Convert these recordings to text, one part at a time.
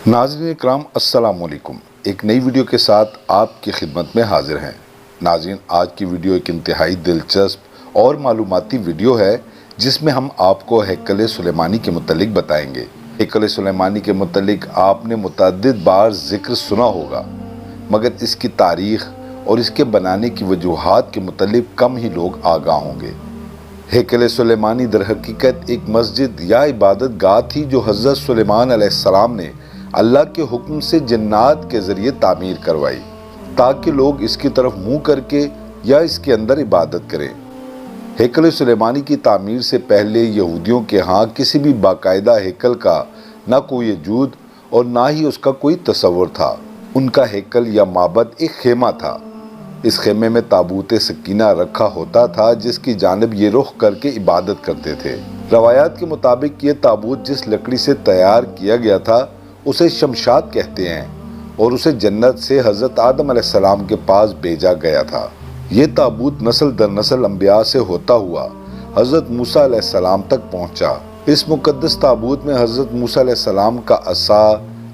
ناظرین اکرام السلام علیکم، ایک نئی ویڈیو کے ساتھ آپ کی خدمت میں حاضر ہیں۔ ناظرین، آج کی ویڈیو ایک انتہائی دلچسپ اور معلوماتی ویڈیو ہے جس میں ہم آپ کو ہیکل سلیمانی کے متعلق بتائیں گے۔ ہیکل سلیمانی کے متعلق آپ نے متعدد بار ذکر سنا ہوگا، مگر اس کی تاریخ اور اس کے بنانے کی وجوہات کے متعلق کم ہی لوگ آگاہ ہوں گے۔ ہیکل سلیمانی در حقیقت ایک مسجد یا عبادت گاہ تھی جو حضرت سلیمان علیہ السلام نے اللہ کے حکم سے جنات کے ذریعے تعمیر کروائی تاکہ لوگ اس کی طرف منہ کر کے یا اس کے اندر عبادت کریں۔ ہیکل سلیمانی کی تعمیر سے پہلے یہودیوں کے ہاں کسی بھی باقاعدہ ہیکل کا نہ کوئی وجود اور نہ ہی اس کا کوئی تصور تھا۔ ان کا ہیکل یا معبد ایک خیمہ تھا۔ اس خیمے میں تابوت سکینہ رکھا ہوتا تھا جس کی جانب یہ رخ کر کے عبادت کرتے تھے۔ روایات کے مطابق یہ تابوت جس لکڑی سے تیار کیا گیا تھا اسے شمشاد کہتے ہیں اور اسے جنت سے حضرت آدم علیہ السلام کے پاس بھیجا گیا تھا۔ یہ تابوت نسل در نسل انبیاء سے ہوتا ہوا حضرت موسیٰ علیہ السلام تک پہنچا۔ اس مقدس تابوت میں حضرت موسیٰ علیہ السلام کا عصا،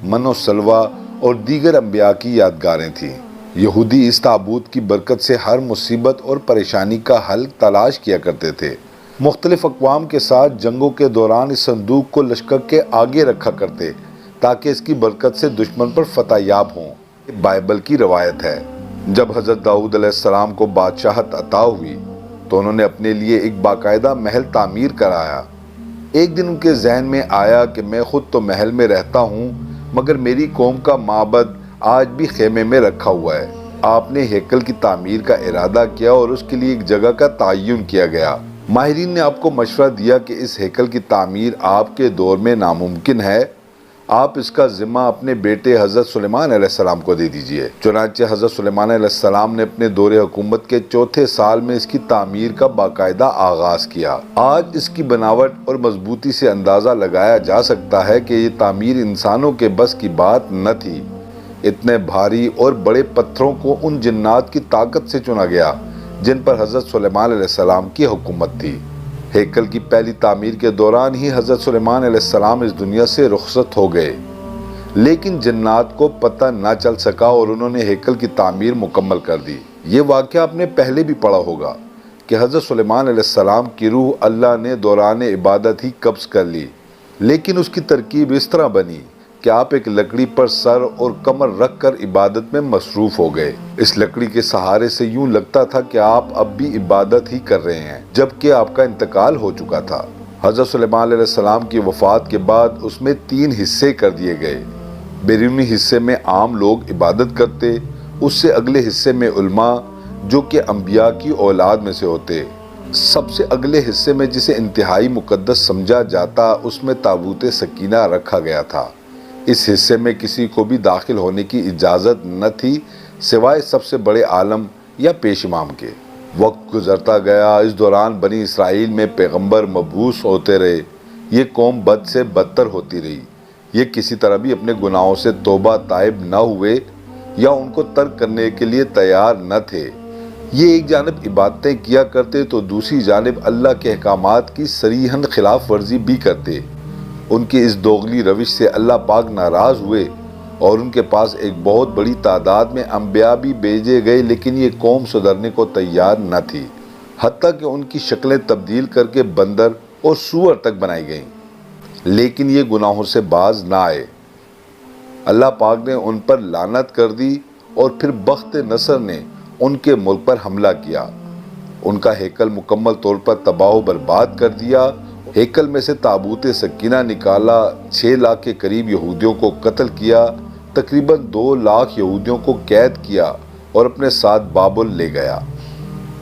من و سلوہ اور دیگر انبیاء کی یادگاریں تھیں۔ یہودی اس تابوت کی برکت سے ہر مصیبت اور پریشانی کا حل تلاش کیا کرتے تھے۔ مختلف اقوام کے ساتھ جنگوں کے دوران اس صندوق کو لشکر کے آگے رکھا کرتے تاکہ اس کی برکت سے دشمن پر فتح یاب ہوں۔ بائبل کی روایت ہے، جب حضرت داؤد علیہ السلام کو بادشاہت عطا ہوئی تو انہوں نے اپنے لیے ایک باقاعدہ محل تعمیر کرایا۔ ایک دن ان کے ذہن میں آیا کہ میں خود تو محل میں رہتا ہوں مگر میری قوم کا معبد آج بھی خیمے میں رکھا ہوا ہے۔ آپ نے ہیکل کی تعمیر کا ارادہ کیا اور اس کے لیے ایک جگہ کا تعین کیا گیا۔ ماہرین نے آپ کو مشورہ دیا کہ اس ہیکل کی تعمیر آپ کے دور میں ناممکن ہے، آپ اس کا ذمہ اپنے بیٹے حضرت سلیمان علیہ السلام کو دے دیجئے۔ چنانچہ حضرت سلیمان علیہ السلام نے اپنے دور حکومت کے چوتھے سال میں اس کی تعمیر کا باقاعدہ آغاز کیا۔ آج اس کی بناوٹ اور مضبوطی سے اندازہ لگایا جا سکتا ہے کہ یہ تعمیر انسانوں کے بس کی بات نہ تھی۔ اتنے بھاری اور بڑے پتھروں کو ان جنات کی طاقت سے چنا گیا جن پر حضرت سلیمان علیہ السلام کی حکومت تھی۔ ہیکل کی پہلی تعمیر کے دوران ہی حضرت سلیمان علیہ السلام اس دنیا سے رخصت ہو گئے، لیکن جنات کو پتہ نہ چل سکا اور انہوں نے ہیکل کی تعمیر مکمل کر دی۔ یہ واقعہ آپ نے پہلے بھی پڑھا ہوگا کہ حضرت سلیمان علیہ السلام کی روح اللہ نے دوران عبادت ہی قبض کر لی، لیکن اس کی ترکیب اس طرح بنی کہ آپ ایک لکڑی پر سر اور کمر رکھ کر عبادت میں مصروف ہو گئے۔ اس لکڑی کے سہارے سے یوں لگتا تھا کہ آپ اب بھی عبادت ہی کر رہے ہیں جبکہ آپ کا انتقال ہو چکا تھا۔ حضرت سلیمان علیہ السلام کی وفات کے بعد اس میں 3 حصے کر دیے گئے۔ بیرونی حصے میں عام لوگ عبادت کرتے، اس سے اگلے حصے میں علماء جو کہ انبیاء کی اولاد میں سے ہوتے، سب سے اگلے حصے میں جسے انتہائی مقدس سمجھا جاتا اس میں تابوت سکینہ رکھا گیا تھا۔ اس حصے میں کسی کو بھی داخل ہونے کی اجازت نہ تھی سوائے سب سے بڑے عالم یا پیش امام کے۔ وقت گزرتا گیا، اس دوران بنی اسرائیل میں پیغمبر مبعوث ہوتے رہے۔ یہ قوم بد سے بدتر ہوتی رہی۔ یہ کسی طرح بھی اپنے گناہوں سے توبہ تائب نہ ہوئے یا ان کو ترک کرنے کے لیے تیار نہ تھے۔ یہ ایک جانب عبادتیں کیا کرتے تو دوسری جانب اللہ کے احکامات کی صریحاً خلاف ورزی بھی کرتے۔ ان کی اس دوغلی روش سے اللہ پاک ناراض ہوئے اور ان کے پاس ایک بہت بڑی تعداد میں انبیاء بھی بھیجے گئے، لیکن یہ قوم سدھرنے کو تیار نہ تھی، حتیٰ کہ ان کی شکلیں تبدیل کر کے بندر اور سور تک بنائی گئیں، لیکن یہ گناہوں سے باز نہ آئے۔ اللہ پاک نے ان پر لعنت کر دی اور پھر بخت نصر نے ان کے ملک پر حملہ کیا، ان کا ہیکل مکمل طور پر تباہ و برباد کر دیا۔ ہیکل میں سے تابوت سکینہ نکالا، 6 لاکھ کے قریب یہودیوں کو قتل کیا، تقریباً 2 لاکھ یہودیوں کو قید کیا اور اپنے ساتھ بابل لے گیا۔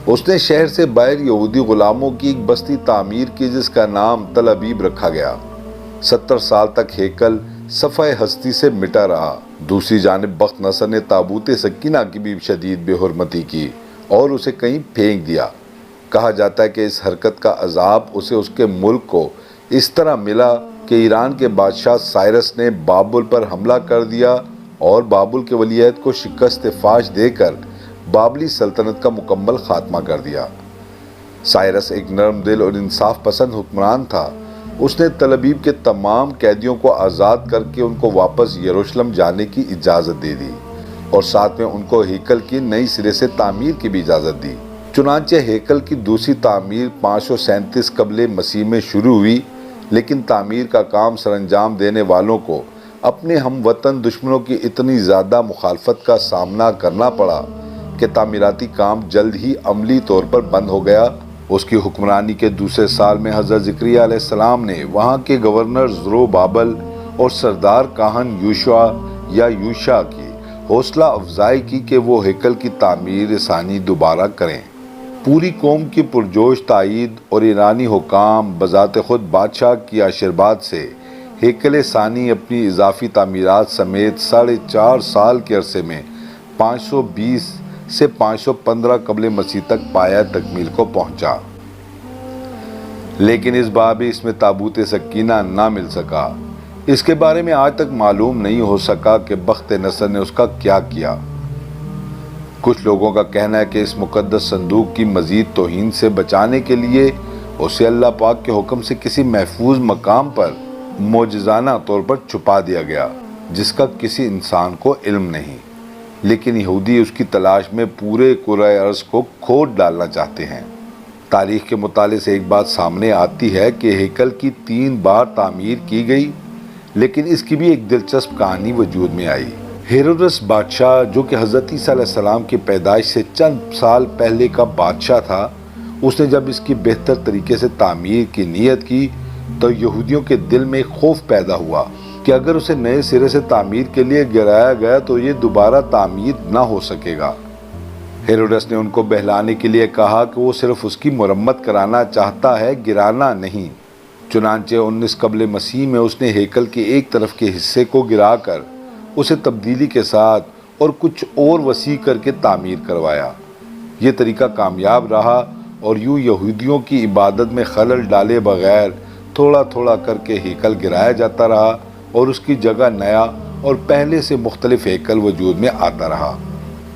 اس نے شہر سے باہر یہودی غلاموں کی ایک بستی تعمیر کی جس کا نام تل ابیب رکھا گیا۔ 70 سال تک ہیکل صفحہ ہستی سے مٹا رہا۔ دوسری جانب بخت نصر نے تابوت سکینہ کی بھی شدید بے حرمتی کی اور اسے کہیں پھینک دیا۔ کہا جاتا ہے کہ اس حرکت کا عذاب اسے اس کے ملک کو اس طرح ملا کہ ایران کے بادشاہ سائرس نے بابل پر حملہ کر دیا اور بابل کے ولی عہد کو شکست فاش دے کر بابلی سلطنت کا مکمل خاتمہ کر دیا۔ سائرس ایک نرم دل اور انصاف پسند حکمران تھا۔ اس نے تل ابیب کے تمام قیدیوں کو آزاد کر کے ان کو واپس یروشلم جانے کی اجازت دے دی اور ساتھ میں ان کو ہیکل کی نئی سرے سے تعمیر کی بھی اجازت دی۔ چنانچہ ہیکل کی دوسری تعمیر 537 قبل مسیح میں شروع ہوئی، لیکن تعمیر کا کام سر انجام دینے والوں کو اپنے ہم وطن دشمنوں کی اتنی زیادہ مخالفت کا سامنا کرنا پڑا کہ تعمیراتی کام جلد ہی عملی طور پر بند ہو گیا۔ اس کی حکمرانی کے دوسرے سال میں حضرت زکریا علیہ السلام نے وہاں کے گورنر زروبابل اور سردار کاہن یوشع کی حوصلہ افزائی کی کہ وہ ہیکل کی تعمیر ثانی دوبارہ کریں۔ پوری قوم کی پرجوش تائید اور ایرانی حکام بذات خود بادشاہ کی آشیرواد سے ہیکل ثانی اپنی اضافی تعمیرات سمیت 4.5 سال کے عرصے میں 520 سے 515 قبل مسیح تک پایہ تکمیل کو پہنچا، لیکن اس بار بھی اس میں تابوت سکینہ نہ مل سکا۔ اس کے بارے میں آج تک معلوم نہیں ہو سکا کہ بخت نصر نے اس کا کیا کیا۔ کچھ لوگوں کا کہنا ہے کہ اس مقدس صندوق کی مزید توہین سے بچانے کے لیے اسے اللہ پاک کے حکم سے کسی محفوظ مقام پر معجزانہ طور پر چھپا دیا گیا، جس کا کسی انسان کو علم نہیں، لیکن یہودی اس کی تلاش میں پورے کرۂ ارض کو کھود ڈالنا چاہتے ہیں۔ تاریخ کے مطالعے سے ایک بات سامنے آتی ہے کہ ہیکل کی 3 بار تعمیر کی گئی، لیکن اس کی بھی ایک دلچسپ کہانی وجود میں آئی۔ ہیرودس بادشاہ، جو کہ حضرت عیسیٰ علیہ السلام کی پیدائش سے چند سال پہلے کا بادشاہ تھا، اس نے جب اس کی بہتر طریقے سے تعمیر کی نیت کی تو یہودیوں کے دل میں ایک خوف پیدا ہوا کہ اگر اسے نئے سرے سے تعمیر کے لیے گرایا گیا تو یہ دوبارہ تعمیر نہ ہو سکے گا۔ ہیرودس نے ان کو بہلانے کے لیے کہا کہ وہ صرف اس کی مرمت کرانا چاہتا ہے، گرانا نہیں۔ چنانچہ 19 قبل مسیح میں اس نے ہیکل کے ایک طرف کے حصے کو گرا کر اسے تبدیلی کے ساتھ اور کچھ اور وسیع کر کے تعمیر کروایا۔ یہ طریقہ کامیاب رہا اور یوں یہودیوں کی عبادت میں خلل ڈالے بغیر تھوڑا تھوڑا کر کے ہیکل گرایا جاتا رہا اور اس کی جگہ نیا اور پہلے سے مختلف ہیکل وجود میں آتا رہا۔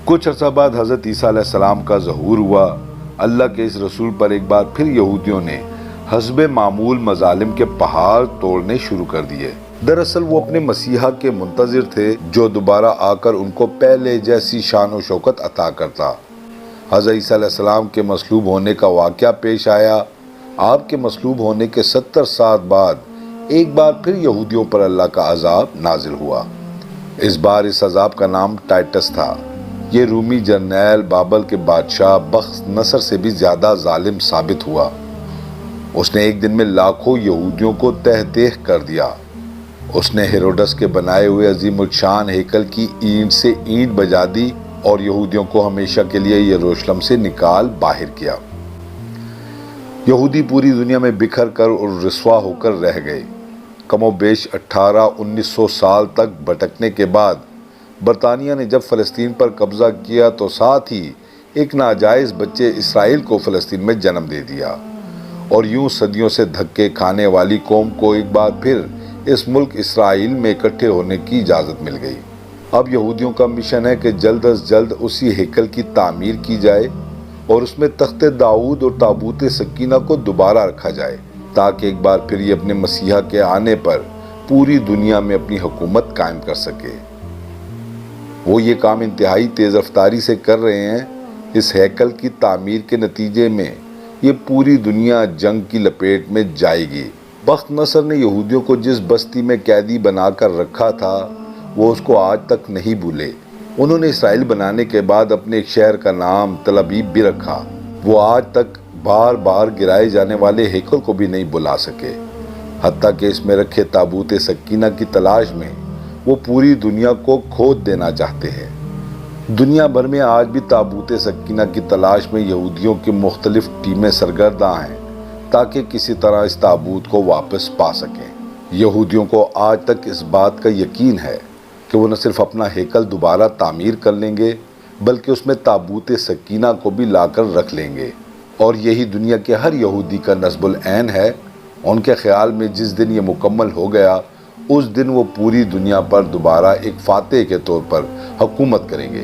کچھ عرصہ بعد حضرت عیسیٰ علیہ السلام کا ظہور ہوا۔ اللہ کے اس رسول پر ایک بار پھر یہودیوں نے حسب معمول مظالم کے پہاڑ توڑنے شروع کر دیے۔ دراصل وہ اپنے مسیحا کے منتظر تھے جو دوبارہ آ کر ان کو پہلے جیسی شان و شوکت عطا کرتا۔ حضرت عیسیٰ علیہ السلام کے مصلوب ہونے کا واقعہ پیش آیا۔ آپ کے مصلوب ہونے کے 70 سال بعد ایک بار پھر یہودیوں پر اللہ کا عذاب نازل ہوا۔ اس بار اس عذاب کا نام ٹائٹس تھا۔ یہ رومی جرنیل بابل کے بادشاہ بخت نصر سے بھی زیادہ ظالم ثابت ہوا۔ اس نے ایک دن میں لاکھوں یہودیوں کو تہہ تیہ کر دیا۔ اس نے ہیرودس کے بنائے ہوئے عظیم الشان ہیکل کی اینٹ سے اینٹ بجا دی اور یہودیوں کو ہمیشہ کے لیے یروشلم سے نکال باہر کیا۔ یہودی پوری دنیا میں بکھر کر اور رسوا ہو کر رہ گئے۔ کم و بیش 1800-1900 سال تک بھٹکنے کے بعد برطانیہ نے جب فلسطین پر قبضہ کیا تو ساتھ ہی ایک ناجائز بچے اسرائیل کو فلسطین میں جنم دے دیا، اور یوں صدیوں سے دھکے کھانے والی قوم کو ایک بار پھر اس ملک اسرائیل میں اکٹھے ہونے کی اجازت مل گئی۔ اب یہودیوں کا مشن ہے کہ جلد از جلد اسی ہیکل کی تعمیر کی جائے اور اس میں تخت داؤد اور تابوت سکینہ کو دوبارہ رکھا جائے، تاکہ ایک بار پھر یہ اپنے مسیحا کے آنے پر پوری دنیا میں اپنی حکومت قائم کر سکے۔ وہ یہ کام انتہائی تیز رفتاری سے کر رہے ہیں۔ اس ہیکل کی تعمیر کے نتیجے میں یہ پوری دنیا جنگ کی لپیٹ میں جائے گی۔ بخت نصر نے یہودیوں کو جس بستی میں قیدی بنا کر رکھا تھا وہ اس کو آج تک نہیں بھولے۔ انہوں نے اسرائیل بنانے کے بعد اپنے ایک شہر کا نام تل ابیب بھی رکھا۔ وہ آج تک بار بار گرائے جانے والے ہیکل کو بھی نہیں بلا سکے، حتیٰ کہ اس میں رکھے تابوت سکینہ کی تلاش میں وہ پوری دنیا کو کھود دینا چاہتے ہیں۔ دنیا بھر میں آج بھی تابوت سکینہ کی تلاش میں یہودیوں کی مختلف ٹیمیں سرگرداں ہیں تاکہ کسی طرح اس تابوت کو واپس پا سکیں۔ یہودیوں کو آج تک اس بات کا یقین ہے کہ وہ نہ صرف اپنا ہیکل دوبارہ تعمیر کر لیں گے بلکہ اس میں تابوت سکینہ کو بھی لا کر رکھ لیں گے، اور یہی دنیا کے ہر یہودی کا نصب العین ہے۔ ان کے خیال میں جس دن یہ مکمل ہو گیا اس دن وہ پوری دنیا پر دوبارہ ایک فاتح کے طور پر حکومت کریں گے۔